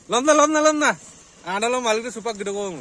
লম না আনালো মালিকটো সুপাক গিটো কম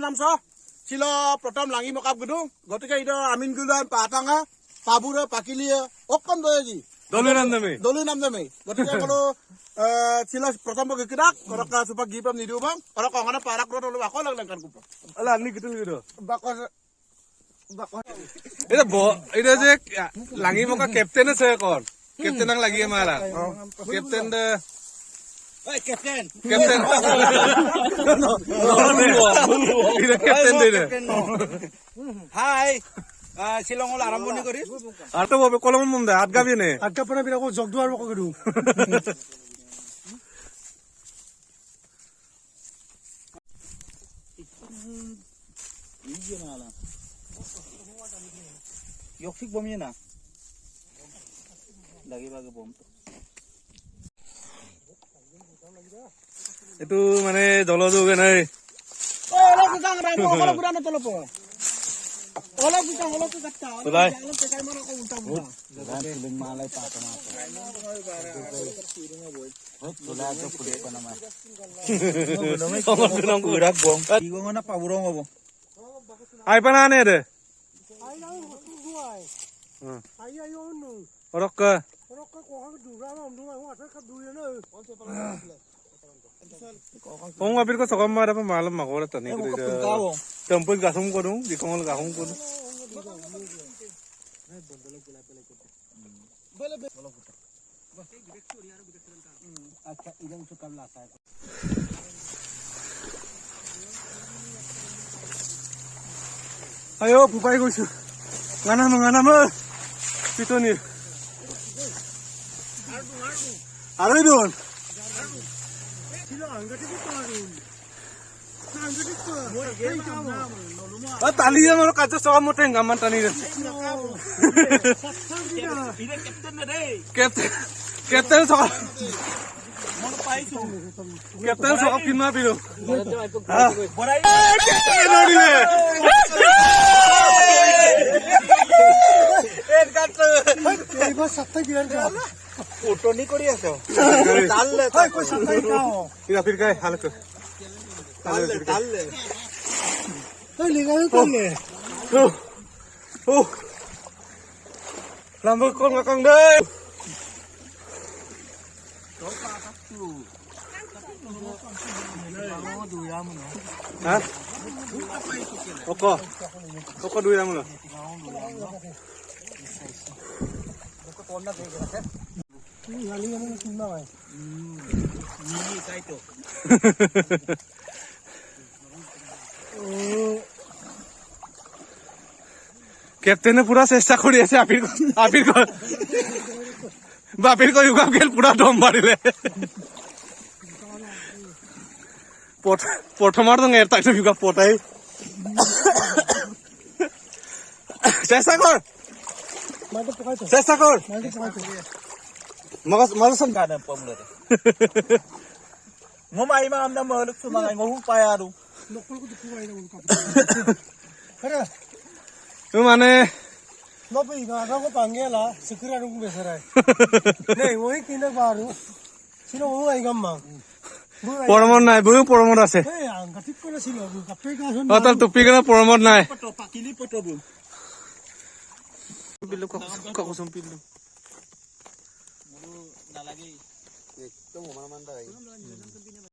নাম ছিল প্রথম লাঙি মকাপ গুদু গতিকে ইদো আমিন গুলান পাটাঙ্গা পাবুরে পাকিলিয়ে অকম দয়েজি দলু নাম দেমে গতিকে কলো ছিল প্রথম বগিরাক করকা সুপা গিপম নিদিউ বাং করক অংনা পারাক রত লবা কল লাগলান কুপ আলা আনি গিটো গিটো বাকস এটা যে লাঙি মকা ক্যাপ্টেন আছে কোন ক্যাপ্টেনক লাগিয়ে মারা ক্যাপ্টেন দে ক্যাপ্টেন ক্যাপ্টেন দে হাই শিলংল আরম্ভনি করি আর তো ববে কলম মন দে আট গাবি নে আটকা পরে বিরাকো জগদুয়ার বক গদু ইয়ে নালা ইয়ক্সিক বমিয়ে না লাগি বাগে বম এটো মানে জলযোগে নাই অলপ জাং রা অলপ পুরানো তলপ অলপ তো গাট্টা অলপ পেকাই মানো কো উল্টা উল্টা সিলিং মালাই পাতা না তোলা তো পুরে কোনা মা নমে কুড়াক বম ইগোনা পাবুরং হবো আই পানা নে দে আই না দুয়াই আই আই ওনু rock ko ha du ra ma du ma wa ta ka du ye na Kung mapil ko sa kamara pa malam makora tani ko tempul gasum ko dong di kongol gasum ko अच्छा इधर से कब लाता है ayo bukai ko su ngana mo pito ni aroy don tali ya maro kaca soal mo teng gaman tani de captain soal captain soal kinma pilo photo नहीं करी आछो डाल ले कोई सत्ताई का हो इरा फिर काय हाल कर डाल ले तो लिगायो कर ले ओ lambo con ngakang deh hah oko duit kamu loh captain पूरा चेष्टा कर बापिर को युगा खेल पूरा दम मारिले प्रथम तक युगा पटाई চেষ্টা কর Malasan ka na pamulata. Ngumay maam na maluk sumangay ngumong payaro. Nokul ko dukuay na ulka. Kara. মানে Nopi ga ga ko pangela sikira rung besaray. Nei oi kina baru. Sino mo ay gamma. পরমত নাই বইও পরমত আছে এই আঙ্কা ঠিক করে ছিল কাপে গাছন তার টুপি কেন পরমত নাই পটো পাকিলি পটোবু বিলু ককসম পিলু নালাগে একদম ওমান মান দাই